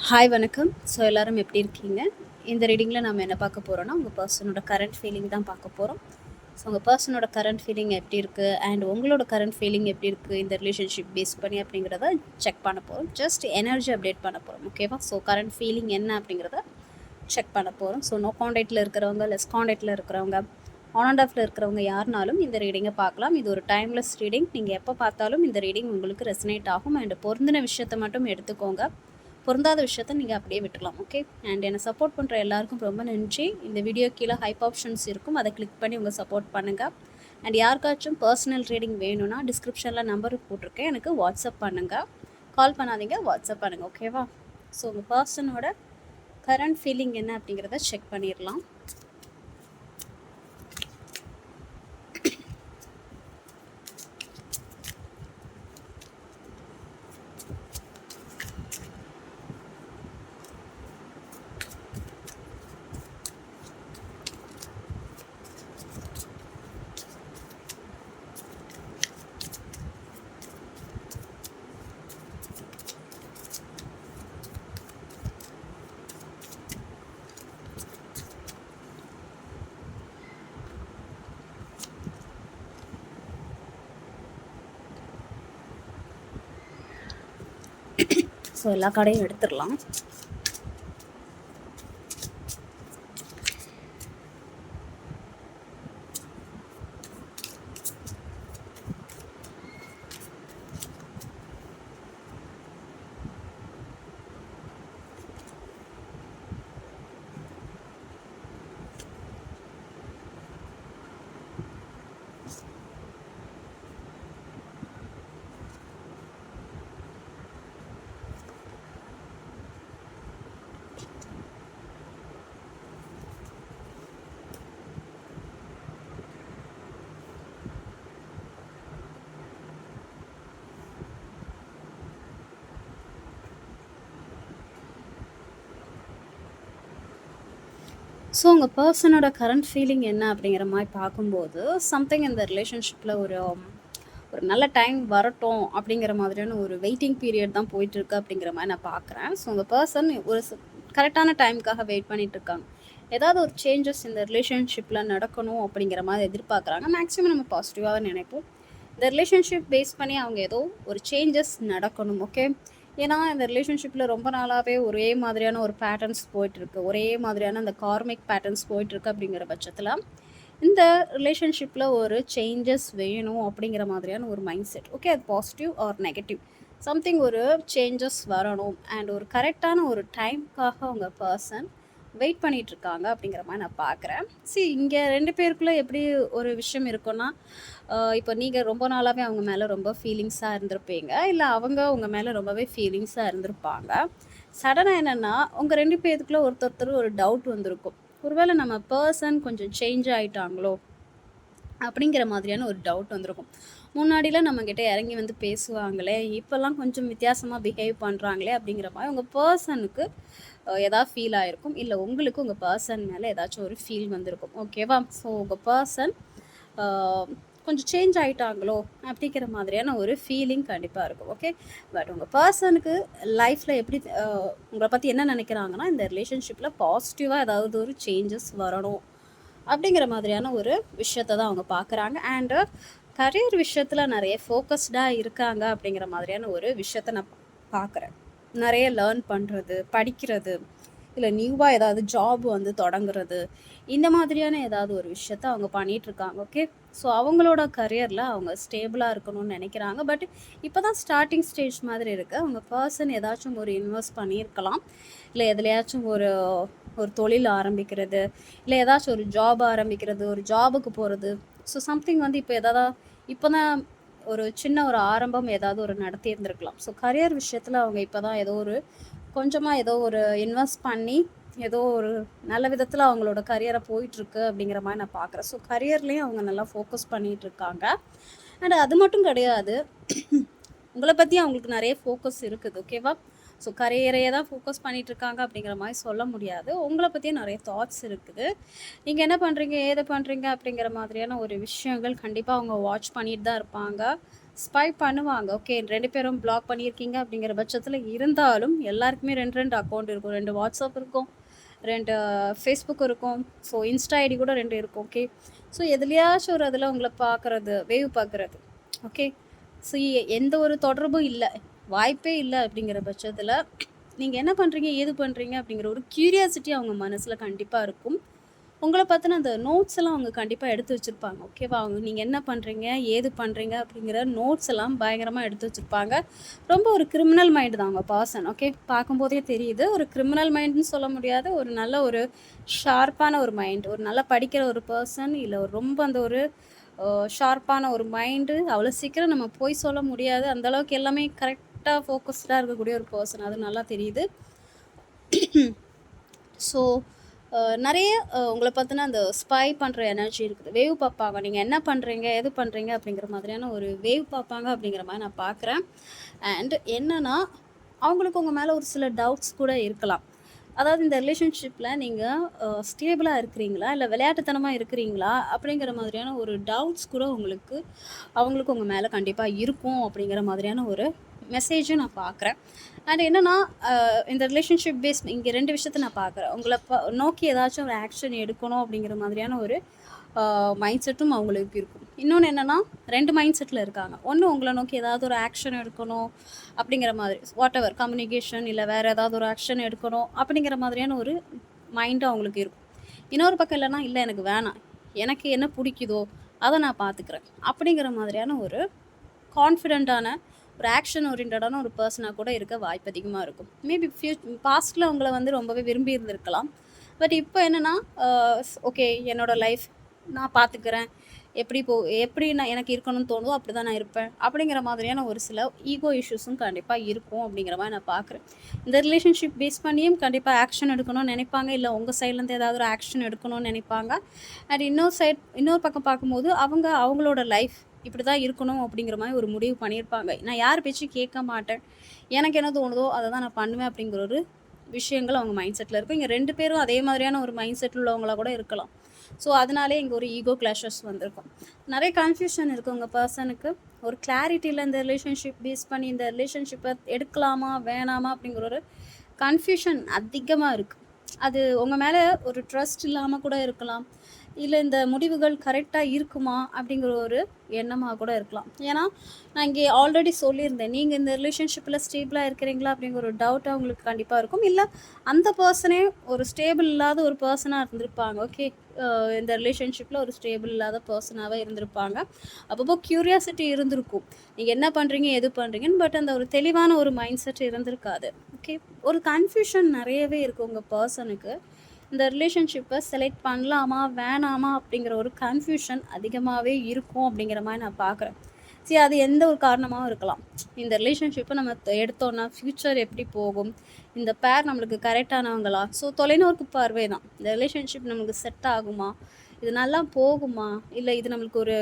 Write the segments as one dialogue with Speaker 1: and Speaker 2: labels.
Speaker 1: Hi வணக்கம். So எல்லாரும் எப்படி இருக்கீங்க? இந்த ரீடிங்கில் நம்ம என்ன பார்க்க போகிறோன்னா, உங்கள் பர்சனோட கரண்ட் ஃபீலிங் தான் பார்க்க போகிறோம். ஸோ உங்கள் பர்சனோட கரண்ட் ஃபீலிங் எப்படி இருக்குது அண்ட் உங்களோட கரண்ட் ஃபீலிங் எப்படி இருக்குது இந்த ரிலேஷன்ஷிப் பேஸ் பண்ணி அப்படிங்கிறத செக் பண்ண போகிறோம். ஜஸ்ட் எனர்ஜி அப்டேட் பண்ண போகிறோம். ஓகேவா? ஸோ கரண்ட் ஃபீலிங் என்ன அப்படிங்கிறத செக் பண்ண போகிறோம். ஸோ நோ காண்டாக்டில் இருக்கிறவங்க, லெஸ் காண்டாக்டில் இருக்கிறவங்க, ஆன் அண்ட் ஆஃபில் இருக்கிறவங்க யாருனாலும் இந்த ரீடிங்கை பார்க்கலாம். இது ஒரு டைம்லெஸ் ரீடிங். நீங்கள் எப்போ பார்த்தாலும் இந்த ரீடிங் உங்களுக்கு ரெசனேட் ஆகும். அண்ட் பொருந்தின விஷயத்தை மட்டும் எடுத்துக்கோங்க. பொருந்தாத விஷயத்த நீங்கள் அப்படியே விட்டுக்கலாம். ஓகே. அண்ட் என்னை சப்போர்ட் பண்ணுற எல்லாருக்கும் ரொம்ப நன்றி. இந்த வீடியோ கீழே ஹைப் ஆப்ஷன்ஸ் இருக்கும், அதை கிளிக் பண்ணி உங்கள் சப்போர்ட் பண்ணுங்கள். அண்ட் யாருக்காச்சும் பர்சனல் ரீடிங் வேணும்னா டிஸ்கிரிப்ஷனில் நம்பர் போட்டிருக்கேன், எனக்கு வாட்ஸ்அப் பண்ணுங்கள். கால் பண்ணாதீங்க, வாட்ஸ்அப் பண்ணுங்கள். ஓகேவா? ஸோ உங்கள் பர்சனோட கரண்ட் ஃபீலிங் என்ன அப்படிங்கிறத செக் பண்ணிடலாம். ஸோ எல்லா கடையும் எடுத்துடலாம். ஸோ உங்கள் பர்சனோட கரண்ட் ஃபீலிங் என்ன அப்படிங்கிற மாதிரி பார்க்கும்போது, சம்திங் இந்த ரிலேஷன்ஷிப்பில் ஒரு ஒரு நல்ல டைம் வரட்டும் அப்படிங்கிற மாதிரியான ஒரு வெயிட்டிங் பீரியட் தான் போயிட்டுருக்கு அப்படிங்கிற மாதிரி நான் பார்க்குறேன். ஸோ உங்கள் பர்சன் ஒரு கரெக்டான டைமுக்காக வெயிட் பண்ணிகிட்ருக்காங்க. ஏதாவது ஒரு சேஞ்சஸ் இந்த ரிலேஷன்ஷிப்பில் நடக்கணும் அப்படிங்கிற மாதிரி எதிர்பார்க்குறாங்க. மேக்ஸிமம் நம்ம பாசிட்டிவாக நினைப்போம். இந்த ரிலேஷன்ஷிப் பேஸ் பண்ணி அவங்க ஏதோ ஒரு சேஞ்சஸ் நடக்கணும். ஓகே. ஏன்னா இந்த ரிலேஷன்ஷிப்பில் ரொம்ப நாளாகவே ஒரே மாதிரியான ஒரு பேட்டர்ன்ஸ் போயிட்டுருக்கு, ஒரே மாதிரியான அந்த கார்மிக் பேட்டர்ன்ஸ் போயிட்டுருக்கு. அப்படிங்கிற பட்சத்தில் இந்த ரிலேஷன்ஷிப்பில் ஒரு சேஞ்சஸ் வேணும் அப்படிங்கிற மாதிரியான ஒரு மைண்ட் செட். ஓகே, அது பாசிட்டிவ் ஆர் நெகட்டிவ், சம்திங் ஒரு சேஞ்சஸ் வரணும் அண்ட் ஒரு கரெக்டான ஒரு டைம்க்காக அவங்க பர்சன் வெயிட் பண்ணிகிட்ருக்காங்க அப்படிங்கிற மாதிரி நான் பார்க்குறேன். இங்கே ரெண்டு பேருக்குள்ளே எப்படி ஒரு விஷயம் இருக்குன்னா, இப்போ நீங்கள் ரொம்ப நாளாகவே அவங்க மேலே ரொம்ப ஃபீலிங்ஸாக இருந்திருப்பீங்க, இல்லை அவங்க உங்கள் மேலே ரொம்பவே ஃபீலிங்ஸாக இருந்திருப்பாங்க. சடனாக என்னென்னா உங்கள் ரெண்டு பேருக்குள்ளே ஒருத்தர் ஒரு டவுட் வந்திருக்கும். ஒருவேளை நம்ம பர்சன் கொஞ்சம் சேஞ்ச் ஆகிட்டாங்களோ அப்படிங்கிற மாதிரியான ஒரு டவுட் வந்திருக்கும். முன்னாடிலாம் நம்மக்கிட்ட இறங்கி வந்து பேசுவாங்களே, இப்போல்லாம் கொஞ்சம் வித்தியாசமாக பிஹேவ் பண்ணுறாங்களே அப்படிங்கிற மாதிரி உங்கள் பர்சனுக்கு ஏதாவது ஃபீல் ஆகிருக்கும். இல்லை உங்களுக்கு உங்கள் பர்சன் மேலே ஏதாச்சும் ஒரு ஃபீல் வந்திருக்கும். ஓகேவா? ஸோ உங்கள் பர்சன் கொஞ்சம் சேஞ்ச் ஆகிட்டாங்களோ அப்படிங்கிற மாதிரியான ஒரு ஃபீலிங் கண்டிப்பாக இருக்கும். ஓகே. பட் உங்கள் பர்சனுக்கு லைஃப்பில் எப்படி உங்களை பற்றி என்ன நினைக்கிறாங்கன்னா, இந்த ரிலேஷன்ஷிப்பில் பாசிட்டிவாக ஏதாவது ஒரு சேஞ்சஸ் வரணும் அப்படிங்கிற மாதிரியான ஒரு விஷயத்தை தான் அவங்க பார்க்குறாங்க. அண்டு கரியர் விஷயத்தில் நிறைய ஃபோக்கஸ்டாக இருக்காங்க அப்படிங்கிற மாதிரியான ஒரு விஷயத்தை நான் பார்க்குறேன். நிறைய லேர்ன் பண்ணுறது, படிக்கிறது, இல்லை நியூவாக ஏதாவது ஜாப் வந்து தொடங்குறது, இந்த மாதிரியான ஏதாவது ஒரு விஷயத்த அவங்க பண்ணிகிட்ருக்காங்க. ஓகே. ஸோ அவங்களோட கரியரில் அவங்க ஸ்டேபிளாக இருக்கணும்னு நினைக்கிறாங்க. பட் இப்போ தான் ஸ்டார்டிங் ஸ்டேஜ் மாதிரி இருக்குது. அவங்க பர்சன் ஏதாச்சும் ஒரு இன்வெஸ்ட் பண்ணியிருக்கலாம், இல்லை எதுலையாச்சும் ஒரு ஒரு தொழில் ஆரம்பிக்கிறது, இல்லை ஏதாச்சும் ஒரு ஜாப் ஆரம்பிக்கிறது, ஒரு ஜாபுக்கு போகிறது. ஸோ சம்திங் வந்து இப்போ தான் ஒரு சின்ன ஒரு ஆரம்பம் ஏதாவது ஒரு நடத்தி இருந்திருக்கலாம். ஸோ கரியர் விஷயத்தில் அவங்க இப்போ தான் ஏதோ ஒரு கொஞ்சமாக ஏதோ ஒரு இன்வெஸ்ட் பண்ணி ஏதோ ஒரு நல்ல விதத்தில் அவங்களோட கரியரை போயிட்டுருக்கு அப்படிங்கிற மாதிரி நான் பார்க்குறேன். ஸோ கரியர்லேயும் அவங்க நல்லா ஃபோக்கஸ் பண்ணிகிட்ருக்காங்க. அண்ட் அது மட்டும் கிடையாது, உங்களை பற்றி அவங்களுக்கு நிறைய ஃபோக்கஸ் இருக்குது. ஓகேவா? ஸோ கரியரையே தான் ஃபோக்கஸ் பண்ணிகிட்ருக்காங்க அப்படிங்கிற மாதிரி சொல்ல முடியாது. உங்களை பற்றியும் நிறைய தாட்ஸ் இருக்குது. நீங்கள் என்ன பண்ணுறீங்க, ஏது பண்ணுறீங்க அப்படிங்கிற மாதிரியான ஒரு விஷயங்கள் கண்டிப்பாக அவங்க வாட்ச் பண்ணிட்டு தான் இருப்பாங்க. ஸ்பை பண்ணுவாங்க. ஓகே 2 பேரும் பிளாக் பண்ணியிருக்கீங்க அப்படிங்கிற பட்சத்தில் இருந்தாலும் எல்லாருக்குமே 2 அக்கௌண்ட் இருக்கும். 2 வாட்ஸ்அப் இருக்கும், 2 ஃபேஸ்புக் இருக்கும். ஸோ இன்ஸ்டா ஐடி கூட 2 இருக்கும். ஓகே, ஸோ எதுலையாச்சும் ஒரு இதில் உங்களை பார்க்குறது, வேவ் பார்க்குறது. ஓகே, ஸோ எந்த ஒரு தொடர்பும் இல்லை, வாய்ப்பே இல்லை அப்படிங்கிற பட்சத்தில் நீங்கள் என்ன பண்ணுறீங்க, ஏது பண்ணுறீங்க அப்படிங்கிற ஒரு க்யூரியாசிட்டி அவங்க மனசில் கண்டிப்பாக இருக்கும். உங்களை பற்றின அந்த நோட்ஸ் எல்லாம் அவங்க கண்டிப்பாக எடுத்து வச்சுருப்பாங்க. ஓகேவா, அவங்க நீங்கள் என்ன பண்ணுறீங்க, ஏது பண்ணுறீங்க அப்படிங்கிற நோட்ஸ் எல்லாம் பயங்கரமாக எடுத்து வச்சுருப்பாங்க. ரொம்ப ஒரு கிரிமினல் மைண்டு தான் அவங்க பர்சன். ஓகே, பார்க்கும்போதே தெரியுது. ஒரு கிரிமினல் மைண்டுன்னு சொல்ல முடியாது, ஒரு நல்ல ஒரு ஷார்ப்பான ஒரு மைண்ட், ஒரு நல்லா படிக்கிற ஒரு பர்சன், இல்லை ஒரு ரொம்ப அந்த ஒரு ஷார்ப்பான ஒரு மைண்டு. அவ்வளோ சீக்கிரம் நம்ம போய் சொல்ல முடியாது, அந்தளவுக்கு எல்லாமே கரெக்டாக ஃபோக்கஸ்டாக இருக்கக்கூடிய ஒரு பர்சன், அது நல்லா தெரியுது. ஸோ நிறைய உங்களை பற்றின அந்த ஸ்பை பண்ணுற எனர்ஜி இருக்குது. வேவ் பார்ப்பாங்க, நீங்கள் என்ன பண்ணுறீங்க, எது பண்ணுறீங்க அப்படிங்கிற மாதிரியான ஒரு வேவ் பார்ப்பாங்க அப்படிங்கிற மாதிரி நான் பார்க்குறேன். அண்ட் என்னென்னா, அவங்களுக்கு உங்கள் மேலே ஒரு சில டவுட்ஸ் கூட இருக்கலாம். அதாவது இந்த ரிலேஷன்ஷிப்பில் நீங்கள் ஸ்டேபிளாக இருக்கிறீங்களா, இல்லை விளையாட்டுத்தனமாக இருக்கிறீங்களா அப்படிங்கிற மாதிரியான ஒரு டவுட்ஸ் கூட அவங்களுக்கு உங்கள் மேலே கண்டிப்பாக இருக்கும் அப்படிங்கிற மாதிரியான ஒரு மெசேஜும் நான் பார்க்குறேன். அண்ட் என்னென்னா, இந்த ரிலேஷன்ஷிப் பேஸ் இங்கே 2 விஷயத்தை நான் பார்க்குறேன். உங்களை நோக்கி ஏதாச்சும் ஒரு ஆக்ஷன் எடுக்கணும் அப்படிங்கிற மாதிரியான ஒரு மைண்ட் செட்டும் அவங்களுக்கு இருக்கும். இன்னொன்று என்னென்னா, 2 மைண்ட் செட்டில் இருக்காங்க. ஒன்று உங்களை நோக்கி ஏதாவது ஒரு ஆக்ஷன் எடுக்கணும் அப்படிங்கிற மாதிரி, வாட் எவர் கம்யூனிகேஷன் இல்லை வேறு ஏதாவது ஒரு ஆக்ஷன் எடுக்கணும் அப்படிங்கிற மாதிரியான ஒரு மைண்டு அவங்களுக்கு இருக்கும். இன்னொரு பக்கம் இல்லைன்னா, இல்லை எனக்கு வேணாம், எனக்கு என்ன பிடிக்குதோ அதை நான் பார்த்துக்கிறேன் அப்படிங்கிற மாதிரியான ஒரு கான்ஃபிடென்ட்டான ஒரு ஆக்ஷன் ஓரியன்டான ஒரு பர்சனாக கூட இருக்க வாய்ப்பு அதிகமாக இருக்கும். மேபி பாஸ்ட்டில் அவங்கள ரொம்பவே விரும்பி இருந்திருக்கலாம். பட் இப்போ என்னென்னா, ஓகே என்னோடய லைஃப் நான் பார்த்துக்கிறேன், எப்படி நான் எனக்கு இருக்கணும்னு தோணுதோ அப்படி தான் நான் இருப்பேன் அப்படிங்கிற மாதிரியான ஒரு சில ஈகோ இஷ்யூஸும் கண்டிப்பாக இருக்கும் அப்படிங்கிற மாதிரி நான் பார்க்குறேன். இந்த ரிலேஷன்ஷிப் பேஸ் பண்ணியும் கண்டிப்பாக ஆக்ஷன் எடுக்கணும்னு நினைப்பாங்க, இல்லை உங்கள் சைட்லேருந்து ஏதாவது ஒரு ஆக்ஷன் எடுக்கணும்னு நினைப்பாங்க. அண்ட் இன்னொரு பக்கம் பார்க்கும்போது அவங்களோட லைஃப் இப்படி தான் இருக்கணும் அப்படிங்கிற மாதிரி ஒரு முடிவு பண்ணியிருப்பாங்க. நான் யார் பேச்சும் கேட்க மாட்டேன், எனக்கு என்ன தோணுதோ அதை தான் நான் பண்ணுவேன் அப்படிங்கிற ஒரு விஷயங்கள் அவங்க மைண்ட் செட்டில் இருக்கும். இங்கே 2 பேரும் அதே மாதிரியான ஒரு மைண்ட் செட்டில் உள்ளவங்களாக கூட இருக்கலாம். ஸோ அதனாலே இங்கே ஒரு ஈகோ கிளாஷஸ் வந்திருக்கும். நிறைய கன்ஃபியூஷன் இருக்குது உங்கள் பர்சனுக்கு. ஒரு கிளாரிட்டியில் இந்த ரிலேஷன்ஷிப் பேஸ் பண்ணி இந்த ரிலேஷன்ஷிப்பை எடுக்கலாமா வேணாமா அப்படிங்கிற ஒரு கன்ஃபியூஷன் அதிகமாக இருக்குது. அது உங்கள் மேலே ஒரு ட்ரஸ்ட் இல்லாமல் கூட இருக்கலாம், இல்லை இந்த முடிவுகள் கரெக்டாக இருக்குமா அப்படிங்கிற ஒரு எண்ணமாக கூட இருக்கலாம். ஏன்னா நான் இங்கே ஆல்ரெடி சொல்லியிருந்தேன், நீங்கள் இந்த ரிலேஷன்ஷிப்பில் ஸ்டேபிளாக இருக்கிறீங்களா அப்படிங்கிற ஒரு டவுட் அவங்களுக்கு கண்டிப்பாக இருக்கும். இல்லை அந்த பர்சனே ஒரு ஸ்டேபிள் இல்லாத ஒரு பர்சனாக இருந்திருப்பாங்க. ஓகே, இந்த ரிலேஷன்ஷிப்பில் ஒரு ஸ்டேபிள் இல்லாத பர்சனாகவே இருந்திருப்பாங்க. அப்பப்போ க்யூரியாசிட்டி இருந்திருக்கும், நீங்கள் என்ன பண்ணுறீங்க எது பண்ணுறீங்கன்னு. பட் அந்த ஒரு தெளிவான ஒரு மைண்ட் செட் இருந்திருக்காது. ஓகே, ஒரு கன்ஃபியூஷன் நிறையவே இருக்குது உங்கள் பர்சனுக்கு. இந்த ரிலேஷன்ஷிப்பை செலக்ட் பண்ணலாமா வேணாமா அப்படிங்கிற ஒரு கன்ஃபியூஷன் அதிகமாகவே இருக்கும் அப்படிங்கிற மாதிரி நான் பார்க்குறேன். சரி, அது எந்த ஒரு காரணமாகவும் இருக்கலாம். இந்த ரிலேஷன்ஷிப்பை நம்ம எடுத்தோன்னா ஃப்யூச்சர் எப்படி போகும், இந்த பேர் நம்மளுக்கு கரெக்டானவங்களா, ஸோ தொலைநோக்கு பார்வை தான். இந்த ரிலேஷன்ஷிப் நம்மளுக்கு செட் ஆகுமா, இது நல்லா போகுமா, இல்லை இது நம்மளுக்கு ஒரு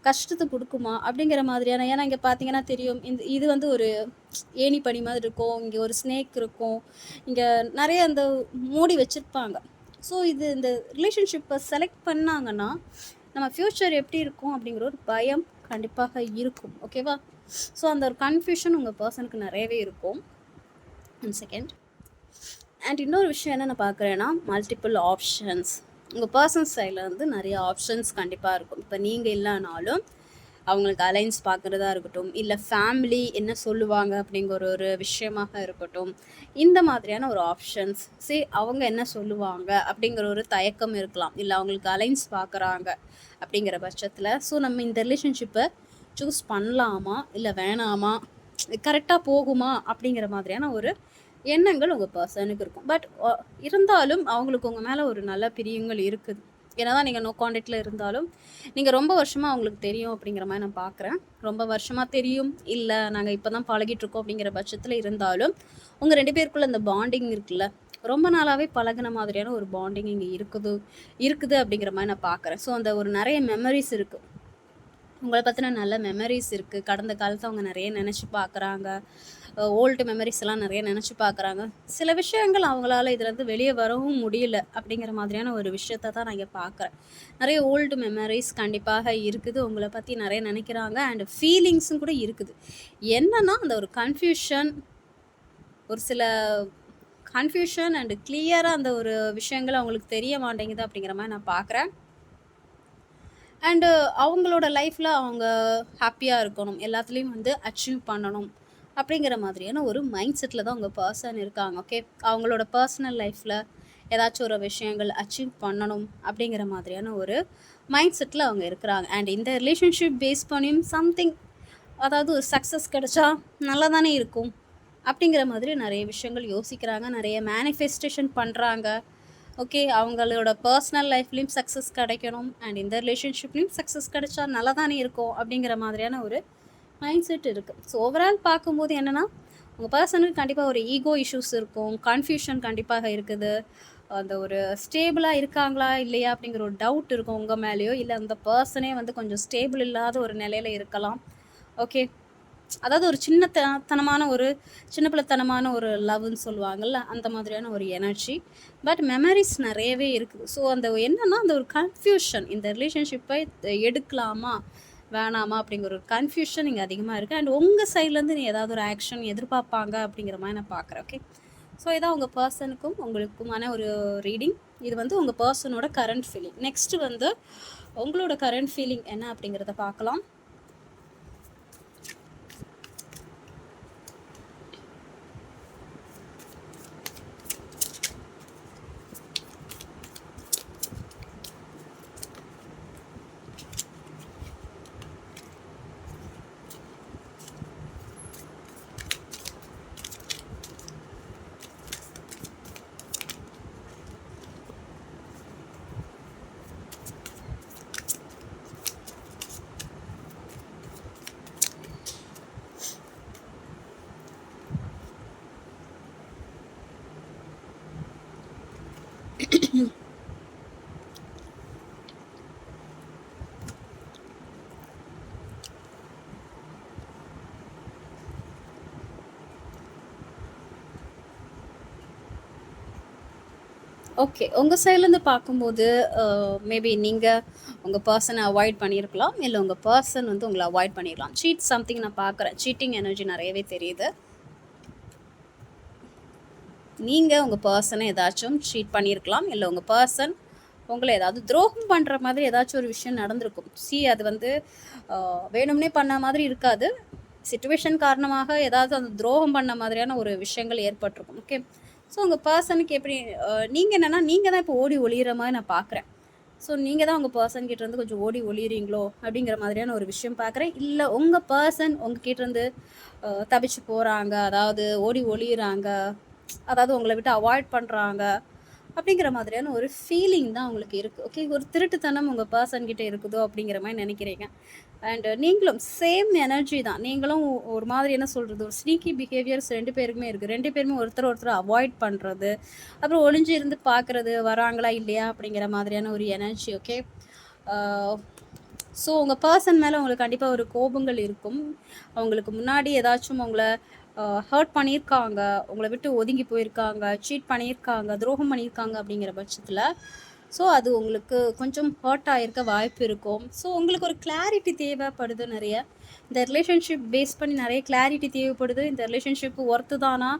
Speaker 1: கஷ்டத்தை கொடுக்குமா அப்படிங்கிற மாதிரியான. ஏன்னா இங்கே பார்த்தீங்கன்னா தெரியும், இது ஒரு ஏணி பனி மாதிரி இருக்கும், இங்கே ஒரு ஸ்னேக் இருக்கும், இங்கே நிறைய அந்த மூடி வச்சுருப்பாங்க. ஸோ இந்த ரிலேஷன்ஷிப்பை செலக்ட் பண்ணாங்கன்னா நம்ம ஃப்யூச்சர் எப்படி இருக்கும் அப்படிங்கிற ஒரு பயம் கண்டிப்பாக இருக்கும். ஓகேவா, ஸோ அந்த ஒரு கன்ஃபியூஷன் உங்கள் பர்சனுக்கு நிறையவே இருக்கும். 1 செகண்ட். அண்ட் இன்னொரு விஷயம் என்ன நான் பார்க்குறேன்னா, மல்டிபிள் ஆப்ஷன்ஸ். உங்கள் பர்சனல் சைடில் நிறைய ஆப்ஷன்ஸ் கண்டிப்பாக இருக்கும். இப்போ நீங்கள் இல்லைனாலும் அவங்களுக்கு அலைன்ஸ் பார்க்குறதா இருக்கட்டும், இல்லை ஃபேமிலி என்ன சொல்லுவாங்க அப்படிங்கிற ஒரு விஷயமாக இருக்கட்டும், இந்த மாதிரியான ஒரு ஆப்ஷன்ஸ். சரி, அவங்க என்ன சொல்லுவாங்க அப்படிங்கிற ஒரு தயக்கம் இருக்கலாம், இல்லை அவங்களுக்கு அலைன்ஸ் பார்க்குறாங்க அப்படிங்கிற பட்சத்தில். ஸோ நம்ம இந்த ரிலேஷன்ஷிப்பை சூஸ் பண்ணலாமா இல்லை வேணாமா, கரெக்டாக போகுமா அப்படிங்கிற மாதிரியான ஒரு எண்ணங்கள் உங்கள் பர்சனுக்கு இருக்கும். பட் இருந்தாலும் அவங்களுக்கு உங்கள் மேலே ஒரு நல்ல பிரியங்கள் இருக்குது. ஏன்னா தான் நீங்கள் நோ கான்டாக்டில் இருந்தாலும் நீங்கள் ரொம்ப வருஷமாக அவங்களுக்கு தெரியும் அப்படிங்கிற மாதிரி நான் பார்க்குறேன். ரொம்ப வருஷமாக தெரியும், இல்லை நாங்கள் இப்போ தான் பழகிட்டுருக்கோம் அப்படிங்கிற பட்சத்தில் இருந்தாலும் உங்கள் 2 பேருக்குள்ளே அந்த பாண்டிங் இருக்குல்ல, ரொம்ப நாளாகவே பழகின மாதிரியான ஒரு பாண்டிங் இங்கே இருக்குது அப்படிங்கிற மாதிரி நான் பார்க்குறேன். ஸோ அந்த ஒரு நிறைய மெமரிஸ் இருக்குது, உங்களை பற்றின நல்ல மெமரிஸ் இருக்குது. கடந்த காலத்தை அவங்க நிறைய நினச்சி பார்க்குறாங்க. ஓல்டு மெமரிஸ் எல்லாம் நிறைய நினச்சி பார்க்குறாங்க. சில விஷயங்கள் அவங்களால இதுலேருந்து வெளியே வரவும் முடியல அப்படிங்கிற மாதிரியான ஒரு விஷயத்த தான் நான் இங்கே பார்க்குறேன். நிறைய ஓல்டு மெமரிஸ் கண்டிப்பாக இருக்குது. உங்கள பத்தி நிறைய நினைக்கிறாங்க. அண்ட் ஃபீலிங்ஸும் கூட இருக்குது. என்னன்னா, அந்த ஒரு கன்ஃப்யூஷன், ஒரு சில கன்ஃப்யூஷன் அண்ட் கிளியரா அந்த ஒரு விஷயங்கள் அவங்களுக்கு தெரிய மாட்டேங்குது அப்படிங்கிற மாரி நான் பார்க்குறேன். அண்டு அவங்களோட லைஃப்ல அவங்க ஹாப்பியா இருக்கணும். எல்லாத்துலயும் வந்து அச்சீவ் பண்ணணும். அப்படிங்கிற மாதிரியான ஒரு மைண்ட் செட்ல தான் உங்க பெர்சன் இருக்காங்க. ஓகே. அவங்களோட பர்சனல் லைஃப்ல ஏதாச்சும் ஒரு விஷயங்கள் அச்சீவ் பண்ணணும் அப்படிங்கிற மாதிரியான ஒரு மைண்ட் செட்ல அவங்க இருக்கிறாங்க. அண்ட் இந்த ரிலேஷன்ஷிப் பேஸ் பண்ணியும் சம்திங், அதாவது ஒரு சக்ஸஸ் கிடைச்சா நல்லா தானே இருக்கும். அப்படிங்கிற மாதிரி நிறைய விஷயங்கள் யோசிக்கிறாங்க. நிறைய மேனிஃபெஸ்டேஷன் பண்ணுறாங்க. ஓகே. அவங்களோட பர்சனல் லைஃப்லேயும் சக்ஸஸ் கிடைக்கணும். அண்ட் இந்த ரிலேஷன்ஷிப்லேயும் சக்ஸஸ் கிடைச்சா நல்லா தானே இருக்கும் அப்படிங்கிற மாதிரியான ஒரு மைண்ட் செட் இருக்குது. ஸோ ஓவரால் பார்க்கும்போது என்னென்னா, உங்கள் பர்சனுக்கு கண்டிப்பாக ஒரு ஈகோ இஷ்யூஸ் இருக்கும். கன்ஃபியூஷன் கண்டிப்பாக இருக்குது. அந்த ஒரு ஸ்டேபிளாக இருக்காங்களா இல்லையா அப்படிங்கிற ஒரு டவுட் இருக்கும் உங்கள் மேலேயோ. இல்லை அந்த பர்சனே வந்து கொஞ்சம் ஸ்டேபிள் இல்லாத ஒரு நிலையில் இருக்கலாம். ஓகே. அதாவது ஒரு தனமான ஒரு சின்ன பிள்ளைத்தனமான ஒரு லவ்னு சொல்லுவாங்கள்ல, அந்த மாதிரியான ஒரு எனர்ஜி. பட் மெமரிஸ் நிறையவே இருக்குது. ஸோ அந்த என்னன்னா, அந்த ஒரு கன்ஃப்யூஷன், இந்த ரிலேஷன்ஷிப்பை எடுக்கலாமா வேணாமா அப்படிங்கிற ஒரு கன்ஃப்யூஷன் இங்கே அதிகமாக இருக்குது. அண்ட் உங்கள் சைட்லேருந்து நீ ஏதாவது ஒரு ஆக்ஷன் எதிர்பார்ப்பாங்க அப்படிங்கிற மாதிரி நான் பார்க்குறேன். ஓகே. ஸோ இதான் உங்கள் பர்சனுக்கும் உங்களுக்குமான ஒரு ரீடிங். இது வந்து உங்கள் பர்சனோட கரண்ட் ஃபீலிங். நெக்ஸ்ட்டு வந்து உங்களோட கரண்ட் ஃபீலிங் என்ன அப்படிங்கிறத பார்க்கலாம். ஓகே. உங்கள் சைட்லேருந்து பார்க்கும்போது மேபி நீங்கள் உங்கள் பர்சனை அவாய்ட் பண்ணியிருக்கலாம். இல்லை உங்கள் பர்சன் வந்து உங்களை அவாய்ட் பண்ணிடலாம். சீட் சம்திங் நான் பார்க்குறேன். சீட்டிங் எனர்ஜி நிறையவே தெரியுது. நீங்கள் உங்கள் பர்சனை ஏதாச்சும் சீட் பண்ணியிருக்கலாம். இல்லை உங்கள் பர்சன் உங்களை ஏதாவது துரோகம் பண்ணுற மாதிரி ஏதாச்சும் ஒரு விஷயம் நடந்திருக்கும். அது வந்து வேணும்னே பண்ண மாதிரி இருக்காது. சிச்சுவேஷன் காரணமாக ஏதாவது அந்த துரோகம் பண்ண மாதிரியான ஒரு விஷயங்கள் ஏற்பட்டிருக்கும். ஓகே. ஸோ உங்கள் பர்சனுக்கு எப்படி நீங்கள் என்னென்னா, நீங்கள் தான் இப்போ ஓடி ஒளியிற மாதிரி நான் பார்க்குறேன். ஸோ நீங்கள் தான் உங்கள் பர்சன் கிட்டேருந்து கொஞ்சம் ஓடி ஒளியிறீங்களோ அப்படிங்கிற மாதிரியான ஒரு விஷயம் பார்க்குறேன். இல்லை உங்கள் பர்சன் உங்கள் கிட்டேருந்து தப்பிச்சு போகிறாங்க, அதாவது ஓடி ஒளியிறாங்க, அதாவது உங்களை விட்டு அவாய்ட் பண்ணுறாங்க அப்படிங்கிற மாதிரியான ஒரு ஃபீலிங் தான் உங்களுக்கு இருக்குது. ஓகே. ஒரு திருட்டுத்தனம் உங்கள் பர்சன் கிட்டே இருக்குதோ அப்படிங்கிற மாதிரி நினைக்கிறீங்க. அண்ட் நீங்களும் சேம் எனர்ஜி தான். நீங்களும் ஒரு மாதிரி என்ன சொல்கிறது, ஒரு ஸ்னீக்கி பிஹேவியர்ஸ் 2 பேருக்குமே இருக்குது. 2 பேருமே ஒருத்தர் அவாய்ட் பண்ணுறது, அப்புறம் ஒளிஞ்சு இருந்து பார்க்குறது, வராங்களா இல்லையா அப்படிங்கிற மாதிரியான ஒரு எனர்ஜி. ஓகே. ஸோ உங்கள் பர்சன் மேலே உங்களுக்கு கண்டிப்பாக ஒரு கோபங்கள் இருக்கும். அவங்களுக்கு முன்னாடி ஏதாச்சும் உங்களை ஹர்ட் பண்ணியிருக்காங்க, உங்களை விட்டு ஒதுங்கி போயிருக்காங்க, சீட் பண்ணியிருக்காங்க, துரோகம் பண்ணியிருக்காங்க அப்படிங்கிற பட்சத்தில் ஸோ அது உங்களுக்கு கொஞ்சம் ஹர்ட் ஆகிருக்க வாய்ப்பு இருக்கும். ஸோ உங்களுக்கு ஒரு கிளாரிட்டி தேவைப்படுது நிறைய. இந்த ரிலேஷன்ஷிப் பேஸ் பண்ணி நிறைய கிளாரிட்டி தேவைப்படுது. இந்த ரிலேஷன்ஷிப் ஒர்த்து தானா,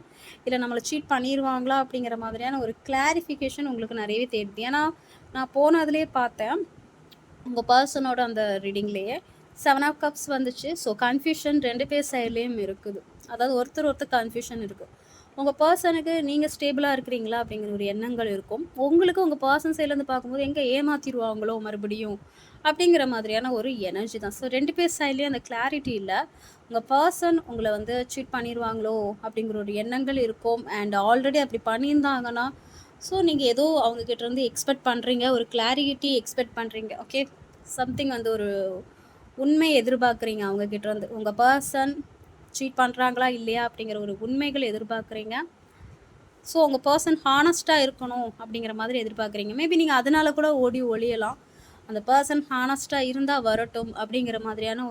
Speaker 1: இல்லை நம்மளை சீட் பண்ணிடுவாங்களா அப்படிங்கிற மாதிரியான ஒரு கிளாரிஃபிகேஷன் உங்களுக்கு நிறையவே தேடுது. ஏன்னா நான் போனதுலேயே பார்த்தேன், உங்கள் பர்சனோட அந்த ரீடிங்லேயே 7 ஆஃப் கப்ஸ் வந்துச்சு. ஸோ கன்ஃபியூஷன் 2 பேர் சைட்லேயும் இருக்குது. அதாவது ஒருத்தர் கன்ஃபியூஷன் இருக்குது. உங்கள் பர்சனுக்கு நீங்கள் ஸ்டேபிளாக இருக்கிறீங்களா அப்படிங்கிற ஒரு எண்ணங்கள் இருக்கும். உங்களுக்கு உங்கள் பர்சன் சைட்லேருந்து பார்க்கும்போது எங்கே ஏமாற்றிடுவாங்களோ மறுபடியும் அப்படிங்கிற மாதிரியான ஒரு எனர்ஜி தான். ஸோ 2 பேர் சைட்லேயும் அந்த கிளாரிட்டி இல்லை. உங்கள் பர்சன் உங்களை வந்து சீட் பண்ணிடுவாங்களோ அப்படிங்கிற ஒரு எண்ணங்கள் இருக்கும். அண்ட் ஆல்ரெடி அப்படி பண்ணியிருந்தாங்கன்னா ஸோ நீங்கள் ஏதோ அவங்கக்கிட்டேருந்து எக்ஸ்பெக்ட் பண்ணுறீங்க, ஒரு கிளாரிட்டி எக்ஸ்பெக்ட் பண்ணுறீங்க. ஓகே. சம்திங் வந்து ஒரு உண்மை எதிர்பார்க்குறீங்க அவங்கக்கிட்டேருந்து. உங்கள் பர்சன் சீட் பண்ணுறாங்களா இல்லையா அப்படிங்கிற ஒரு உண்மைகள் எதிர்பார்க்குறீங்க. ஸோ உங்கள் பர்சன் ஹானஸ்ட்டாக இருக்கணும் அப்படிங்கிற மாதிரி எதிர்பார்க்குறீங்க. மேபி நீங்கள் அதனால கூட ஓடி ஒளியலாம். அந்த பர்சன் ஹானஸ்ட்டாக இருந்தால் வரட்டும் அப்படிங்கிற மாதிரியான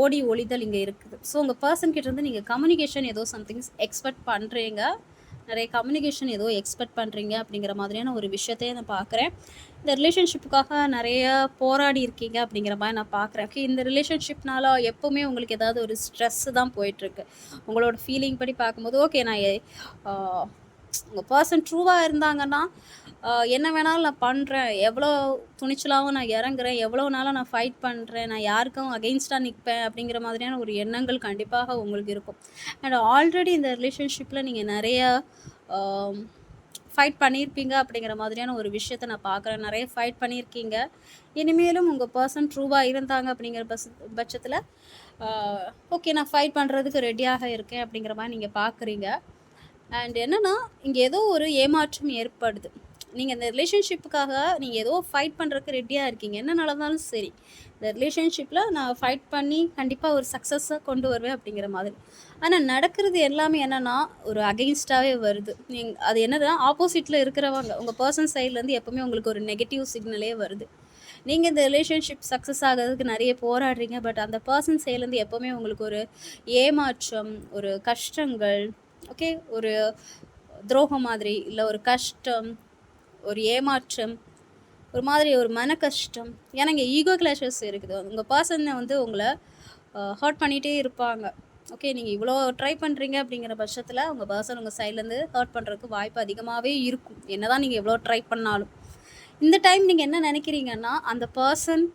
Speaker 1: ஓடி ஒளிதல் இங்கே இருக்குது. ஸோ உங்கள் பர்சன் கிட்டேருந்து நீங்கள் கம்யூனிகேஷன் ஏதோ சம்திங்ஸ் எக்ஸ்பெக்ட் பண்ணுறீங்க, நிறைய கம்யூனிகேஷன் ஏதோ எக்ஸ்பெக்ட் பண்ணுறீங்க அப்படிங்கிற மாதிரியான ஒரு விஷயத்தையே நான் பார்க்குறேன். இந்த ரிலேஷன்ஷிப்புக்காக நிறைய போராடி இருக்கீங்க அப்படிங்கிற மாதிரி நான் பார்க்குறேன். ஓகே, இந்த ரிலேஷன்ஷிப்னால எப்போவுமே உங்களுக்கு ஏதாவது ஒரு ஸ்ட்ரெஸ்ஸு தான் போயிட்டுருக்கு. உங்களோட ஃபீலிங் படி பார்க்கும்போது ஓகே, நான் உங்கள் பர்சன் ட்ரூவாக இருந்தாங்கன்னா என்ன வேணாலும் நான் பண்ணுறேன், எவ்வளோ துணிச்சலாகவும் நான் இறங்குறேன், எவ்வளோ நாளாக நான் ஃபைட் பண்ணுறேன், நான் யாருக்கும் அகெயின்ஸ்டாக நிற்பேன் அப்படிங்கிற மாதிரியான ஒரு எண்ணங்கள் கண்டிப்பாக உங்களுக்கு இருக்கும். அண்ட் ஆல்ரெடி இந்த ரிலேஷன்ஷிப்பில் நீங்கள் நிறையா ஃபைட் பண்ணியிருப்பீங்க அப்படிங்கிற மாதிரியான ஒரு விஷயத்தை நான் பார்க்குறேன். நிறைய ஃபைட் பண்ணியிருக்கீங்க. இனிமேலும் உங்கள் பர்சன் ட்ரூவாக இருந்தாங்க அப்படிங்கிற பட்சத்தில் ஓகே, நான் ஃபைட் பண்ணுறதுக்கு ரெடியாக இருக்கேன் அப்படிங்கிற மாதிரி நீங்கள் பார்க்குறீங்க. அண்ட் என்னென்னா, இங்கே ஏதோ ஒரு ஏமாற்றம் ஏற்படுது. நீங்கள் இந்த ரிலேஷன்ஷிப்புக்காக நீங்கள் ஏதோ ஃபைட் பண்ணுறதுக்கு ரெடியாக இருக்கீங்க. என்ன நடந்தாலும் சரி, இந்த ரிலேஷன்ஷிப்பில் நான் ஃபைட் பண்ணி கண்டிப்பாக ஒரு சக்ஸஸாக கொண்டு வருவேன் அப்படிங்கிற மாதிரி. ஆனால் நடக்கிறது எல்லாமே என்னென்னா, ஒரு அகெயின்ஸ்டாகவே வருது. அது என்னன்னா, ஆப்போசிட்டில் இருக்கிறவங்க உங்கள் பர்சன் சைட்லேருந்து எப்போவுமே உங்களுக்கு ஒரு நெகட்டிவ் சிக்னலே வருது. நீங்கள் இந்த ரிலேஷன்ஷிப் சக்ஸஸ் ஆகிறதுக்கு நிறைய போராடுறீங்க. பட் அந்த பர்சன் சைட்லேருந்து எப்போவுமே உங்களுக்கு ஒரு ஏமாற்றம், ஒரு கஷ்டங்கள், ஓகே, ஒரு துரோகம் மாதிரி, இல்லை ஒரு கஷ்டம், ஒரு ஏமாற்றம், ஒரு மாதிரி ஒரு மன கஷ்டம். ஏன்னா இங்கே ஈகோ கிளாஷஸ் இருக்குது. உங்கள் பர்சனை வந்து உங்களை ஹர்ட் பண்ணிகிட்டே இருப்பாங்க. ஓகே, நீங்கள் இவ்வளோ ட்ரை பண்ணுறீங்க அப்படிங்கிற பட்சத்தில் உங்கள் பர்சன் உங்கள் சைட்லேருந்து ஹர்ட் பண்ணுறதுக்கு வாய்ப்பு அதிகமாகவே இருக்கும், என்ன தான் நீங்கள் எவ்வளோ ட்ரை பண்ணாலும். இந்த டைம் நீங்கள் என்ன நினைக்கிறீங்கன்னா, அந்த பர்சன்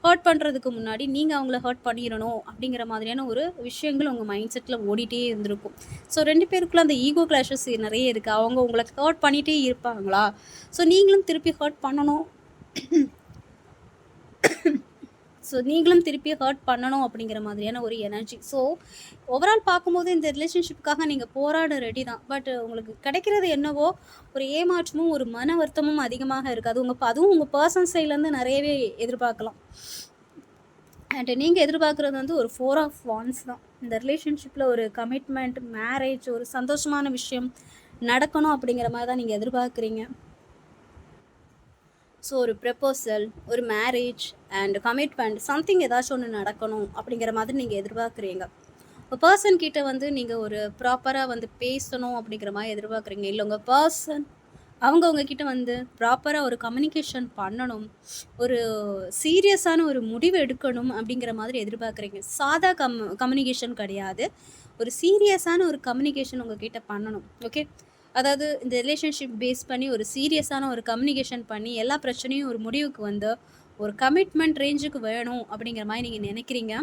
Speaker 1: ஹர்ட் பண்ணுறதுக்கு முன்னாடி நீங்கள் அவங்கள ஹர்ட் பண்ணிடணும் அப்படிங்கிற மாதிரியான ஒரு விஷயங்கள் உங்கள் மைண்ட் செட்டில் ஓடிட்டே இருந்திருக்கும். ஸோ 2 பேருக்குள்ள அந்த ஈகோ கிளாஷஸ் நிறைய இருக்குது. அவங்க உங்களை ஹர்ட் பண்ணிகிட்டே இருப்பாங்களா, ஸோ நீங்களும் திருப்பி ஹர்ட் பண்ணணும் ஹர்ட் பண்ணணும் அப்படிங்கிற மாதிரியான ஒரு எனர்ஜி. ஸோ ஓவரால் பார்க்கும்போது இந்த ரிலேஷன்ஷிப்புக்காக நீங்கள் போராட ரெடி தான். பட் உங்களுக்கு கிடைக்கிறது என்னவோ ஒரு ஏமாற்றமும் ஒரு மன வருத்தமும் அதிகமாக இருக்குது. அதுவும் உங்கள் பர்சன் சைட்லேருந்து நிறையவே எதிர்பார்க்கலாம். அண்ட் நீங்கள் எதிர்பார்க்குறது வந்து ஒரு 4 of Wands தான். இந்த ரிலேஷன்ஷிப்பில் ஒரு கமிட்மெண்ட், மேரேஜ், ஒரு சந்தோஷமான விஷயம் நடக்கணும் அப்படிங்கிற மாதிரி தான் நீங்கள் எதிர்பார்க்குறீங்க. ஸோ ஒரு ப்ரப்போசல், ஒரு மேரேஜ் அண்ட் கமிட்மெண்ட், சம்திங் ஏதாச்சும் ஒன்று நடக்கணும் அப்படிங்கிற மாதிரி நீங்கள் எதிர்பார்க்குறீங்க. இப்போ பர்சன் கிட்ட வந்து நீங்கள் ஒரு ப்ராப்பராக வந்து பேசணும் அப்படிங்கிற மாதிரி எதிர்பார்க்குறீங்க. இல்லை உங்கள் பர்சன் அவங்க உங்ககிட்ட வந்து ப்ராப்பராக ஒரு கம்யூனிகேஷன் பண்ணணும், ஒரு சீரியஸான ஒரு முடிவு எடுக்கணும் அப்படிங்கிற மாதிரி எதிர்பார்க்குறீங்க. சாதா கம்யூனிகேஷன் கிடையாது, ஒரு சீரியஸான ஒரு கம்யூனிகேஷன் உங்ககிட்ட பண்ணணும். ஓகே, அதாவது இந்த ரிலேஷன்ஷிப் பேஸ் பண்ணி ஒரு சீரியஸான ஒரு கம்யூனிகேஷன் பண்ணி எல்லா பிரச்சனையும் ஒரு முடிவுக்கு வந்து ஒரு கமிட்மெண்ட் ரேஞ்சுக்கு வேணும் அப்படிங்கிற மாதிரி நீங்கள் நினைக்கிறீங்க.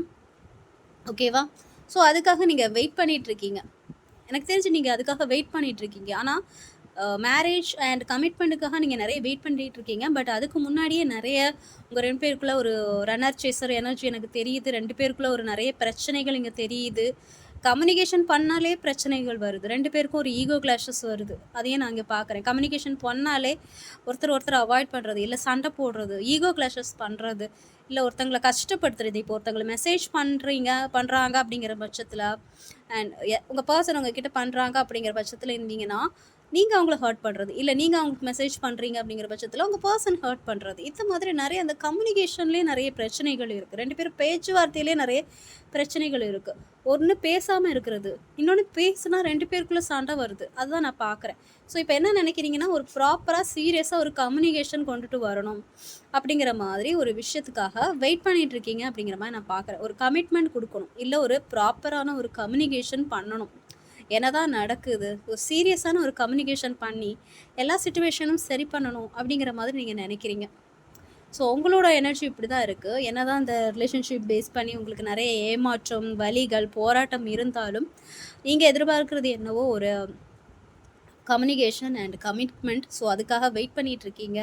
Speaker 1: ஓகேவா? ஸோ அதுக்காக நீங்கள் வெயிட் பண்ணிகிட்ருக்கீங்க. எனக்கு தெரிஞ்சு நீங்கள் அதுக்காக வெயிட் பண்ணிகிட்ருக்கீங்க. ஆனால் மேரேஜ் அண்ட் கமிட்மெண்ட்டுக்காக நீங்கள் நிறைய வெயிட் பண்ணிகிட்டு இருக்கீங்க. பட் அதுக்கு முன்னாடியே நிறைய உங்கள் 2 பேருக்குள்ளே ஒரு ரன்னர் சேசர் எனர்ஜி எனக்கு தெரியுது. 2 பேருக்குள்ளே ஒரு நிறைய பிரச்சனைகள் இங்கே தெரியுது. கம்யூனிகேஷன் பண்ணாலே பிரச்சனைகள் வருது. 2 பேருக்கும் ஒரு ஈகோ கிளாஷஸ் வருது. அதையே நான் இங்கே பார்க்குறேன். கம்யூனிகேஷன் பண்ணாலே ஒருத்தர் அவாய்ட் பண்ணுறது, இல்லை சண்டை போடுறது, ஈகோ கிளாஷஸ் பண்ணுறது, இல்லை ஒருத்தங்களை கஷ்டப்படுத்துறது. இப்போ ஒருத்தங்களை மெசேஜ் பண்ணுறாங்க அப்படிங்கிற பட்சத்தில் அண்ட் உங்கள் பர்சன் உங்ககிட்ட பண்ணுறாங்க அப்படிங்கிற பட்சத்தில் இருந்தீங்கன்னா நீங்கள் அவங்கள ஹர்ட் பண்ணுறது, இல்லை நீங்கள் அவங்களுக்கு மெசேஜ் பண்ணுறீங்க அப்படிங்கிற பட்சத்தில் உங்கள் பர்சன் ஹர்ட் பண்ணுறது. இந்த மாதிரி நிறைய அந்த கம்யூனிகேஷன்லேயே நிறைய பிரச்சனைகள் இருக்குது. 2 பேரும் பேச்சுவார்த்தையிலே நிறைய பிரச்சனைகள் இருக்குது. ஒன்று பேசாமல் இருக்கிறது, இன்னொன்று பேசுனா 2 பேருக்குள்ளே சண்டை வருது. அதுதான் நான் பார்க்குறேன். ஸோ இப்போ என்ன நினைக்கிறீங்கன்னா, ஒரு ப்ராப்பராக சீரியஸாக ஒரு கம்யூனிகேஷன் கொண்டுட்டு வரணும் அப்படிங்கிற மாதிரி ஒரு விஷயத்துக்காக வெயிட் பண்ணிகிட்டு இருக்கீங்க அப்படிங்கிற மாதிரி நான் பார்க்குறேன். ஒரு கமிட்மெண்ட் கொடுக்கணும், இல்லை ஒரு ப்ராப்பரான ஒரு கம்யூனிகேஷன் பண்ணணும். என்னதான் நடக்குது, ஒரு சீரியஸான ஒரு கம்யூனிகேஷன் பண்ணி எல்லா சிச்சுவேஷனும் சரி பண்ணணும் அப்படிங்கிற மாதிரி நீங்கள் நினைக்கிறீங்க. ஸோ உங்களோட எனர்ஜி இப்படி தான் இருக்குது. என்னதான் இந்த ரிலேஷன்ஷிப் பேஸ் பண்ணி உங்களுக்கு நிறைய ஏமாற்றம், வலிகள், போராட்டம் இருந்தாலும் நீங்கள் எதிர்பார்க்குறது என்னவோ ஒரு கம்யூனிகேஷன் அண்ட் கமிட்மெண்ட். ஸோ அதுக்காக வெயிட் பண்ணிகிட்டு இருக்கீங்க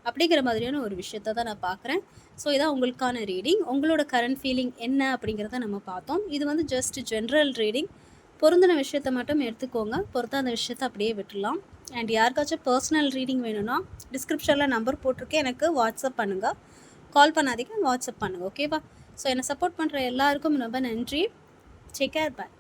Speaker 1: அப்படிங்கிற மாதிரியான ஒரு விஷயத்த தான் நான் பார்க்குறேன். ஸோ இதான் உங்களுக்கான ரீடிங். உங்களோட கரண்ட் ஃபீலிங் என்ன அப்படிங்கிறத நம்ம பார்த்தோம். இது வந்து ஜஸ்ட் ஜென்ரல் ரீடிங். பொருந்தின விஷயத்த மட்டும் எடுத்துக்கோங்க, பொறுத்தாத விஷயத்த அப்படியே விட்டுடலாம். அண்ட் யாருக்காச்சும் பர்சனல் ரீடிங் வேணும்னா டிஸ்கிரிப்ஷனில் நம்பர் போட்டிருக்கேன், எனக்கு வாட்ஸ்அப் பண்ணுங்கள். கால் பண்ணாதீங்க, வாட்ஸ்அப் பண்ணுங்கள். ஓகேவா? ஸோ என்னை சப்போர்ட் பண்ணுற எல்லாருக்கும் ரொம்ப நன்றி. டேக் கேர், பாய்.